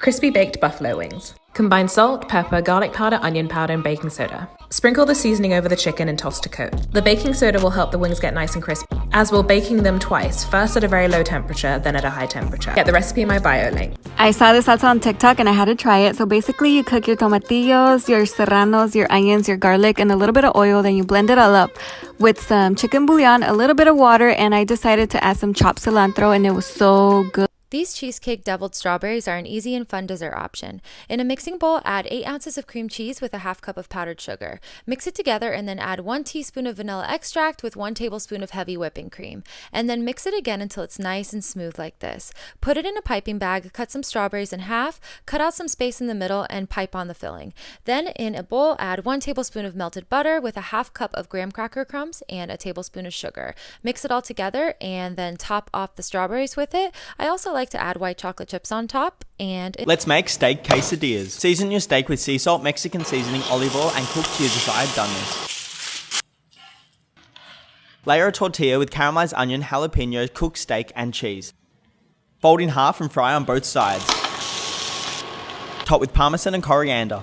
Crispy baked buffalo wings. Combine salt, pepper, garlic powder, onion powder, and baking soda. Sprinkle the seasoning over the chicken and toss to coat. The baking soda will help the wings get nice and crispy, as will baking them twice, first at a very low temperature, then at a high temperature. Get the recipe in my bio link. I saw this salsa on TikTok and I had to try it. So basically you cook your tomatillos, your serranos, your onions, your garlic, and a little bit of oil. Then you blend it all up with some chicken bouillon, a little bit of water, and I decided to add some chopped cilantro, and it was so good. These cheesecake deviled strawberries are an easy and fun dessert option. In a mixing bowl, add 8 ounces of cream cheese with a half cup of powdered sugar. Mix it together and then add 1 teaspoon of vanilla extract with 1 tablespoon of heavy whipping cream. And then mix it again until it's nice and smooth like this. Put it in a piping bag, cut some strawberries in half, cut out some space in the middle, and pipe on the filling. Then in a bowl, add 1 tablespoon of melted butter with a half cup of graham cracker crumbs and a tablespoon of sugar. Mix it all together and then top off the strawberries with it. I also like to add white chocolate chips on top. And let's make steak quesadillas. Season your steak with sea salt, Mexican seasoning, olive oil, and cook cubes as I have done this. Layer a tortilla with caramelized onion, jalapenos, cooked steak, and cheese. Fold in half and fry on both sides. Top with parmesan and coriander.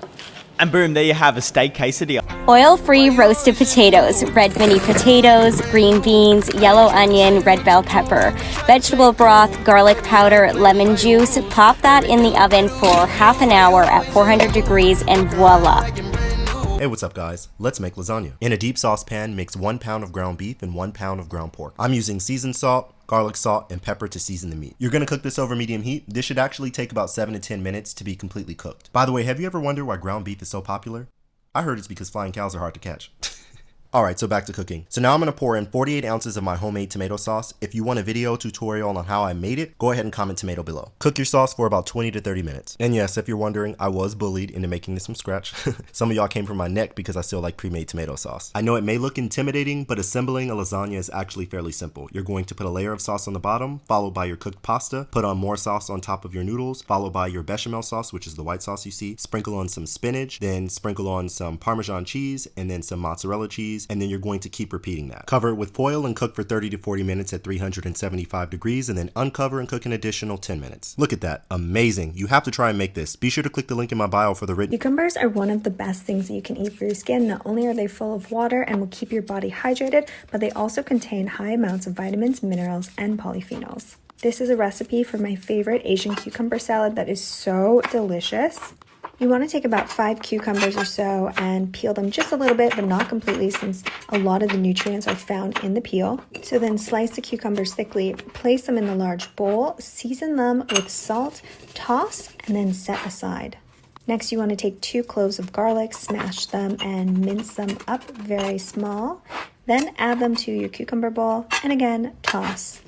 And boom, there you have a steak quesadilla. Oil-free roasted potatoes, red mini potatoes, green beans, yellow onion, red bell pepper, vegetable broth, garlic powder, lemon juice. Pop that in the oven for half an hour at 400 degrees and voila. Hey, what's up guys? Let's make lasagna. In a deep saucepan, mix 1 pound of ground beef and 1 pound of ground pork. I'm using seasoned salt, garlic salt, and pepper to season the meat. You're gonna cook this over medium heat. This should actually take about 7 to 10 minutes to be completely cooked. By the way, have you ever wondered why ground beef is so popular? I heard it's because flying cows are hard to catch. Alright, so back to cooking. So now I'm going to pour in 48 ounces of my homemade tomato sauce. If you want a video tutorial on how I made it, go ahead and comment tomato below. Cook your sauce for about 20 to 30 minutes. And yes, if you're wondering, I was bullied into making this from scratch. Some of y'all came from my neck because I still like pre-made tomato sauce. I know it may look intimidating, but assembling a lasagna is actually fairly simple. You're going to put a layer of sauce on the bottom, followed by your cooked pasta, put on more sauce on top of your noodles, followed by your bechamel sauce, which is the white sauce you see, sprinkle on some spinach, then sprinkle on some Parmesan cheese, and then some mozzarella cheese, and then you're going to keep repeating that. Cover it with foil and cook for 30 to 40 minutes at 375 degrees, and then uncover and cook an additional 10 minutes. Look at that. Amazing. You have to try and make this. Be sure to click the link in my bio for the written. Cucumbers are one of the best things that you can eat for your skin. Not only are they full of water and will keep your body hydrated, but they also contain high amounts of vitamins, minerals, and polyphenols. This is a recipe for my favorite Asian cucumber salad that is so delicious. You want to take about 5 cucumbers or so and peel them just a little bit, but not completely, since a lot of the nutrients are found in the peel. So then slice the cucumbers thickly, place them in a large bowl, season them with salt, toss, and then set aside. Next, you want to take 2 cloves of garlic, smash them, and mince them up very small. Then add them to your cucumber bowl, and again, toss.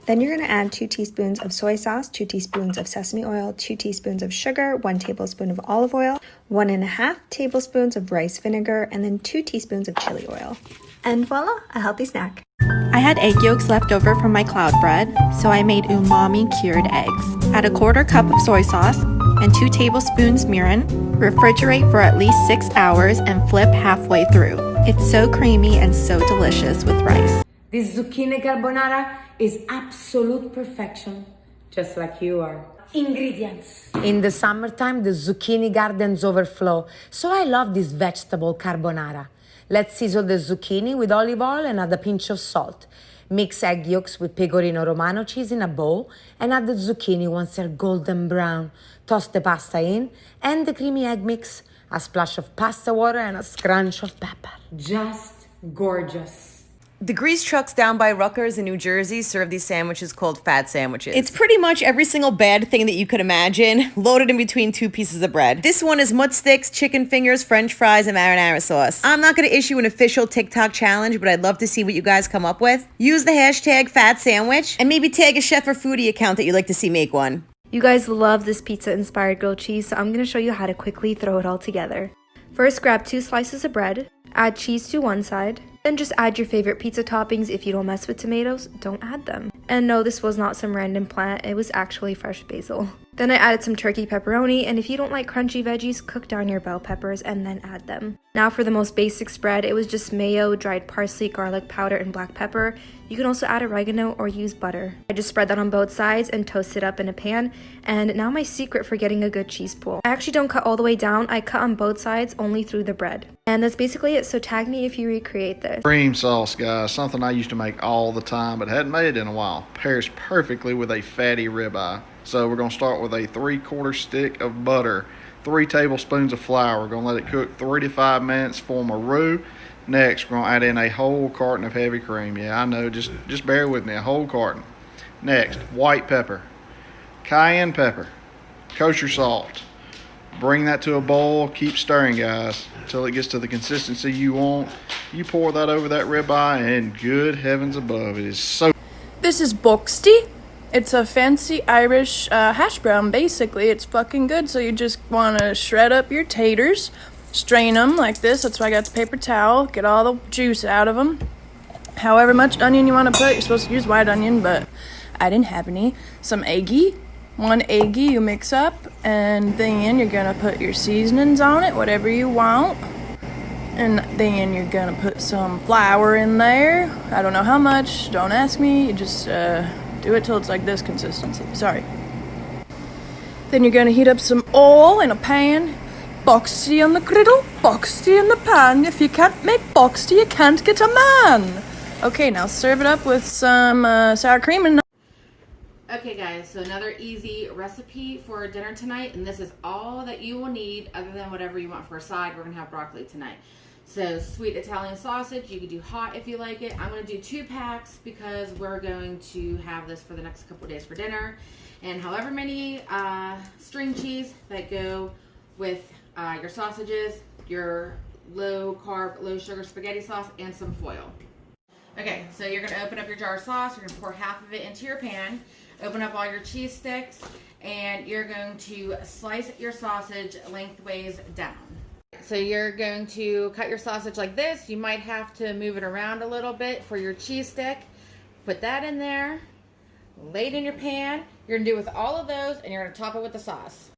Then you're going to add 2 teaspoons of soy sauce, 2 teaspoons of sesame oil, 2 teaspoons of sugar, 1 tablespoon of olive oil, 1.5 tablespoons of rice vinegar, and then 2 teaspoons of chili oil. And voila, a healthy snack. I had egg yolks left over from my cloud bread, so I made umami cured eggs. Add a 1/4 cup of soy sauce and 2 tablespoons mirin. Refrigerate for at least 6 hours and flip halfway through. It's so creamy and so delicious with rice. This zucchini carbonara is absolute perfection, just like you are. Ingredients. In the summertime, the zucchini gardens overflow, so I love this vegetable carbonara. Let's sizzle the zucchini with olive oil and add a pinch of salt. Mix egg yolks with pecorino romano cheese in a bowl and add the zucchini once they're golden brown. Toss the pasta in and the creamy egg mix, a splash of pasta water and a scrunch of pepper. Just gorgeous. The grease trucks down by Rutgers in New Jersey serve these sandwiches called fat sandwiches. It's pretty much every single bad thing that you could imagine, loaded in between 2 pieces of bread. This one is mud sticks, chicken fingers, french fries, and marinara sauce. I'm not going to issue an official TikTok challenge, but I'd love to see what you guys come up with. Use the hashtag #FatSandwich, and maybe tag a chef or foodie account that you'd like to see make one. You guys love this pizza-inspired grilled cheese, so I'm going to show you how to quickly throw it all together. First, grab 2 slices of bread, add cheese to one side, then just add your favorite pizza toppings. If you don't mess with tomatoes, don't add them. And no, this was not some random plant, it was actually fresh basil. Then I added some turkey pepperoni, and if you don't like crunchy veggies, cook down your bell peppers and then add them. Now for the most basic spread, it was just mayo, dried parsley, garlic powder, and black pepper. You can also add oregano or use butter. I just spread that on both sides and toast it up in a pan. And now my secret for getting a good cheese pool. I actually don't cut all the way down, I cut on both sides only through the bread. And that's basically it, so tag me if you recreate this. Cream sauce, guys, something I used to make all the time but hadn't made it in a while. Pairs perfectly with a fatty ribeye. So we're going to start with a 3/4 stick of butter, 3 tablespoons of flour. We're going to let it cook 3 to 5 minutes, form a roux. Next, we're going to add in a whole carton of heavy cream. Yeah, I know, just bear with me, a whole carton. Next, white pepper, cayenne pepper, kosher salt. Bring that to a boil, keep stirring, guys, until it gets to the consistency you want. You pour that over that ribeye, and good heavens above, it is so... This is Boxty. It's a fancy Irish hash brown, basically. It's fucking good, so you just want to shred up your taters, strain them like this. That's why I got the paper towel. Get all the juice out of them. However much onion you want to put. You're supposed to use white onion, but I didn't have any. Some eggy. 1 eggy you mix up, and then you're going to put your seasonings on it, whatever you want. And then you're going to put some flour in there. I don't know how much. Don't ask me. You just... do it till it's like this consistency. Sorry. Then you're going to heat up some oil in a pan. Boxty on the griddle, boxty in the pan. If you can't make boxty, you can't get a man. Okay, now serve it up with some sour cream and... Okay guys, so another easy recipe for dinner tonight, and this is all that you will need other than whatever you want for a side. We're going to have broccoli tonight. So sweet Italian sausage, you could do hot if you like it. I'm going to do 2 packs because we're going to have this for the next couple of days for dinner. And however many string cheese that go with your sausages, your low carb, low sugar spaghetti sauce, and some foil. Okay, so you're going to open up your jar of sauce. You're going to pour half of it into your pan. Open up all your cheese sticks, and you're going to slice your sausage lengthways down. So you're going to cut your sausage like this. You might have to move it around a little bit for your cheese stick. Put that in there, lay it in your pan. You're gonna do it with all of those, and you're gonna top it with the sauce.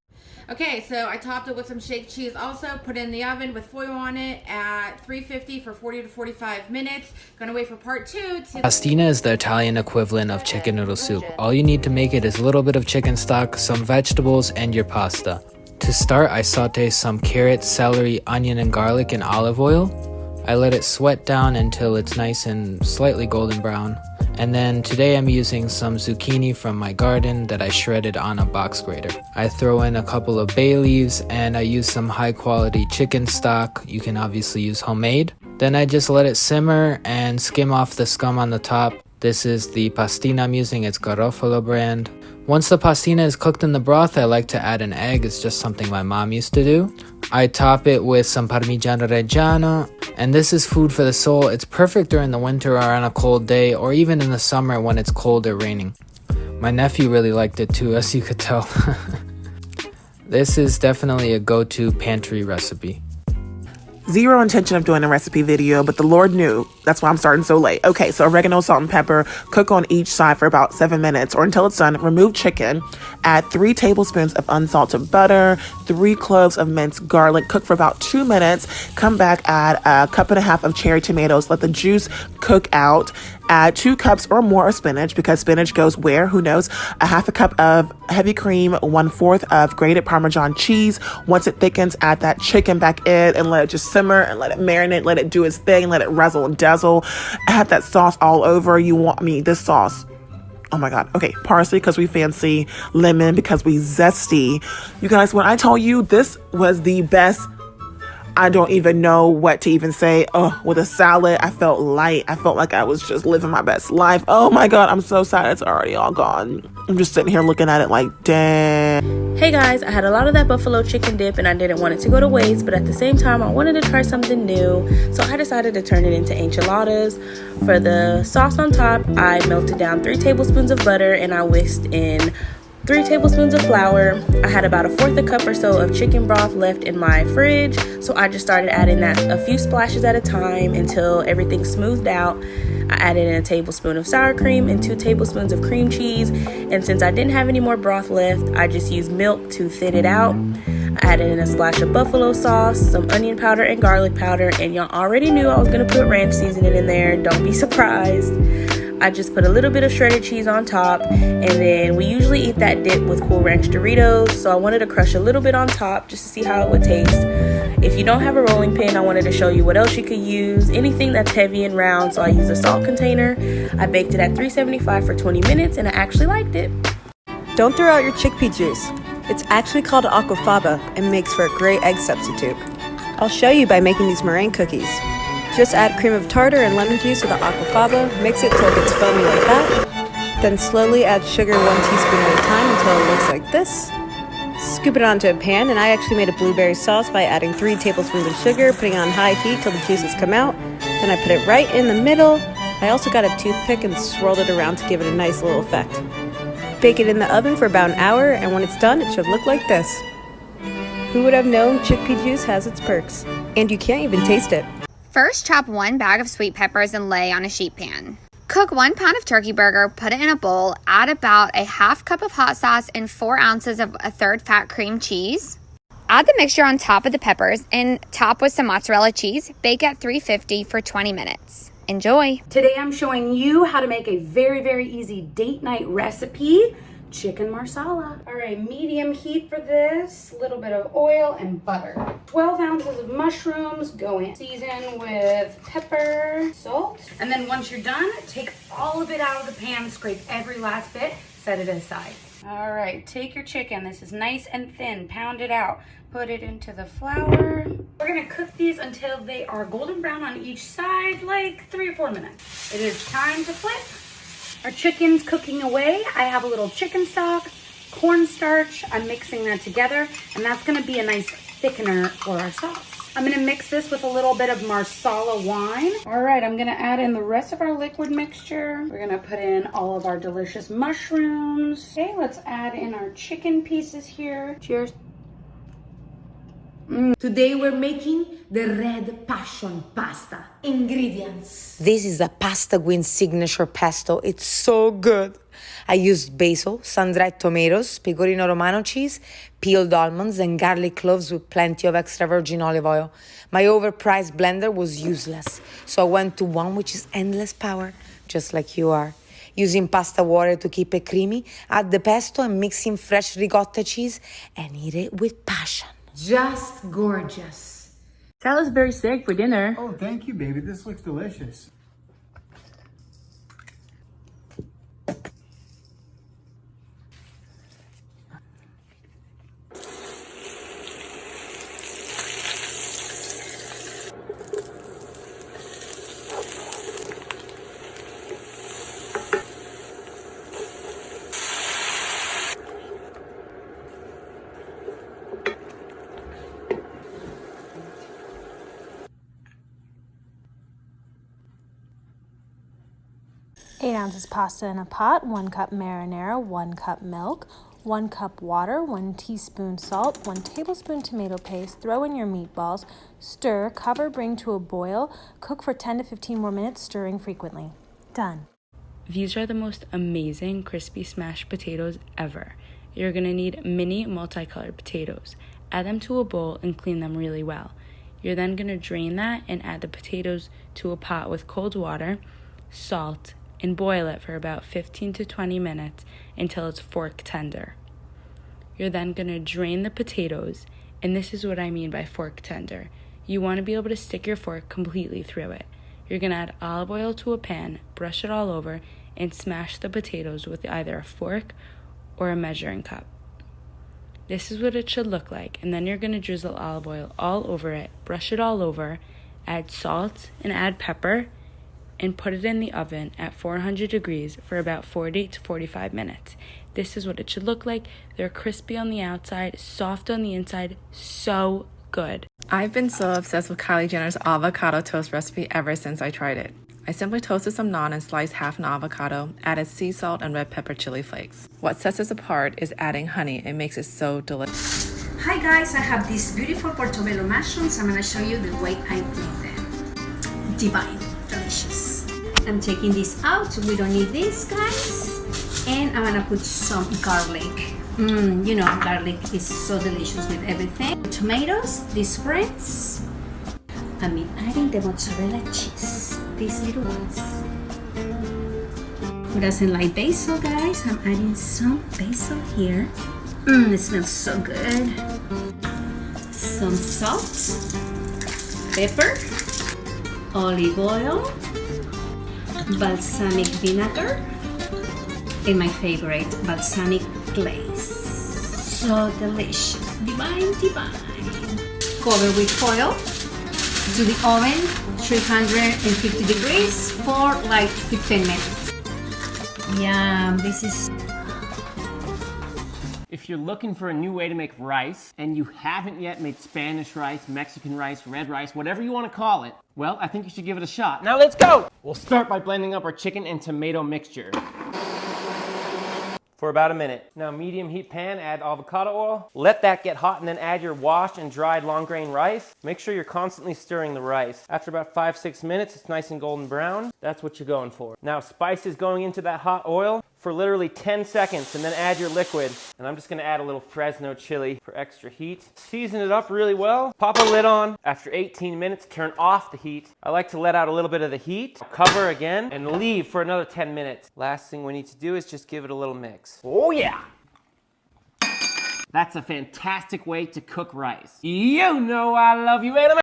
Okay, so I topped it with some shake cheese also. Put it in the oven with foil on it at 350 for 40 to 45 minutes. Gonna wait for part 2 to see. Fastina is the Italian equivalent of chicken noodle soup. All you need to make it is a little bit of chicken stock, some vegetables, and your pasta. To start, I saute some carrots, celery, onion, and garlic in olive oil. I let it sweat down until it's nice and slightly golden brown. And then today I'm using some zucchini from my garden that I shredded on a box grater. I throw in a couple of bay leaves, and I use some high quality chicken stock. You can obviously use homemade. Then I just let it simmer and skim off the scum on the top. This is the pastina I'm using, it's Garofalo brand. Once the pastina is cooked in the broth, I like to add an egg. It's just something my mom used to do. I top it with some Parmigiano Reggiano, and this is food for the soul. It's perfect during the winter or on a cold day, or even in the summer when it's cold or raining. My nephew really liked it too, as you could tell. This is definitely a go-to pantry recipe. Zero intention of doing a recipe video, but the Lord knew. That's why I'm starting so late. Okay, so oregano, salt, and pepper. Cook on each side for about 7 minutes or until it's done. Remove chicken. Add 3 tablespoons of unsalted butter, 3 cloves of minced garlic. Cook for about 2 minutes. Come back, add a cup and a half of cherry tomatoes. Let the juice cook out. Add 2 cups or more of spinach, because spinach goes where? Who knows? A half a cup of heavy cream, 1/4 of grated Parmesan cheese. Once it thickens, add that chicken back in and let it just simmer and let it marinate, let it do its thing, let it razzle and dazzle. Add that sauce all over. This sauce. Oh my God. Okay, parsley because we fancy, lemon because we zesty. You guys, when I tell you this was the best, I don't even know what to even say. Oh, with a salad, I felt light. I felt like I was just living my best life. Oh my God, I'm so sad it's already all gone. I'm just sitting here looking at it like, dang. Hey guys, I had a lot of that buffalo chicken dip and I didn't want it to go to waste, but at the same time, I wanted to try something new. So I decided to turn it into enchiladas. For the sauce on top, I melted down 3 tablespoons of butter and I whisked in 3 tablespoons of flour. I had about 1/4 cup or so of chicken broth left in my fridge, so I just started adding that a few splashes at a time until everything smoothed out. I added in a tablespoon of sour cream and 2 tablespoons of cream cheese, and since I didn't have any more broth left, I just used milk to thin it out. I added in a splash of buffalo sauce, some onion powder and garlic powder, and y'all already knew I was gonna put ranch seasoning in there, don't be surprised. I just put a little bit of shredded cheese on top, and then we usually eat that dip with Cool Ranch Doritos, so I wanted to crush a little bit on top just to see how it would taste. If you don't have a rolling pin, I wanted to show you what else you could use. Anything that's heavy and round, so I used a salt container. I baked it at 375 for 20 minutes, and I actually liked it. Don't throw out your chickpea juice. It's actually called aquafaba and makes for a great egg substitute. I'll show you by making these meringue cookies. Just add cream of tartar and lemon juice to the aquafaba, mix it till it gets foamy like that. Then slowly add sugar 1 teaspoon at a time until it looks like this. Scoop it onto a pan, and I actually made a blueberry sauce by adding 3 tablespoons of sugar, putting it on high heat till the juices come out. Then I put it right in the middle. I also got a toothpick and swirled it around to give it a nice little effect. Bake it in the oven for about an hour, and when it's done, it should look like this. Who would have known chickpea juice has its perks? And you can't even taste it. First, chop 1 bag of sweet peppers and lay on a sheet pan. Cook 1 pound of turkey burger, put it in a bowl, add about a 1/2 cup of hot sauce and 4 ounces of 1/3 fat cream cheese. Add the mixture on top of the peppers and top with some mozzarella cheese. Bake at 350 for 20 minutes. Enjoy! Today I'm showing you how to make a very easy date night recipe, chicken marsala. All right, medium heat for this, a little bit of oil and butter. 12 ounces of mushrooms, go in. Season with pepper, salt, and then once you're done, take all of it out of the pan, scrape every last bit, set it aside. All right, take your chicken. This is nice and thin, pound it out. Put it into the flour. We're gonna cook these until they are golden brown on each side, like 3 or 4 minutes. It is time to flip. Our chicken's cooking away. I have a little chicken stock, cornstarch. I'm mixing that together, and that's gonna be a nice thickener for our sauce. I'm gonna mix this with a little bit of Marsala wine. All right, I'm gonna add in the rest of our liquid mixture. We're gonna put in all of our delicious mushrooms. Okay, let's add in our chicken pieces here. Cheers. Today we're making the red passion pasta. Ingredients. This is a Pasta Queen signature pesto. It's so good. I used basil, sun-dried tomatoes, pecorino romano cheese, peeled almonds, and garlic cloves with plenty of extra virgin olive oil. My overpriced blender was useless, so I went to one which is endless power, just like you are. Using pasta water to keep it creamy, add the pesto and mix in fresh ricotta cheese and eat it with passion. Just gorgeous. Sal's very sick for dinner. Oh, thank you, baby. This looks delicious. Eight ounces pasta in a pot, 1 cup marinara, 1 cup milk, 1 cup water, 1 teaspoon salt, 1 tablespoon tomato paste, throw in your meatballs, stir, cover, bring to a boil, cook for 10 to 15 more minutes, stirring frequently. Done. These are the most amazing crispy smashed potatoes ever. You're gonna need mini multicolored potatoes. Add them to a bowl and clean them really well. You're then gonna drain that and add the potatoes to a pot with cold water, salt, and boil it for about 15 to 20 minutes until it's fork tender. You're then going to drain the potatoes, and this is what I mean by fork tender. You want to be able to stick your fork completely through it. You're going to add olive oil to a pan, brush it all over, and smash the potatoes with either a fork or a measuring cup. This is what it should look like, and then you're going to drizzle olive oil all over it, brush it all over, add salt and add pepper, and put it in the oven at 400 degrees for about 40 to 45 minutes. This is what it should look like. They're crispy on the outside, soft on the inside, so good. I've been so obsessed with Kylie Jenner's avocado toast recipe ever since I tried it. I simply toasted some naan and sliced half an avocado, added sea salt and red pepper chili flakes. What sets this apart is adding honey. It makes it so delicious. Hi guys, I have these beautiful Portobello mushrooms. I'm gonna show you the way I eat them. Divine, delicious. I'm taking this out, we don't need this, guys. And I'm gonna put some garlic. You know, garlic is so delicious with everything. Tomatoes, these friends. I'm adding the mozzarella cheese, these little ones. Who doesn't like basil, guys? I'm adding some basil here. It smells so good. Some salt, pepper, olive oil, balsamic vinegar, and my favorite, balsamic glaze. So delicious, divine, divine. Cover with foil. To the oven, 350 degrees for like 15 minutes. Yum, this is... If you're looking for a new way to make rice, and you haven't yet made Spanish rice, Mexican rice, red rice, whatever you want to call it, well, I think you should give it a shot. Now let's go! We'll start by blending up our chicken and tomato mixture for about a minute. Now medium heat pan, add avocado oil. Let that get hot and then add your washed and dried long grain rice. Make sure you're constantly stirring the rice. After about 5-6 minutes, it's nice and golden brown. That's what you're going for. Now spices going into that hot oil for literally 10 seconds and then add your liquid. And I'm just gonna add a little Fresno chili for extra heat. Season it up really well. Pop a lid on. After 18 minutes, turn off the heat. I like to let out a little bit of the heat. Cover again and leave for another 10 minutes. Last thing we need to do is just give it a little mix. Oh yeah! That's a fantastic way to cook rice. You know I love you, anime!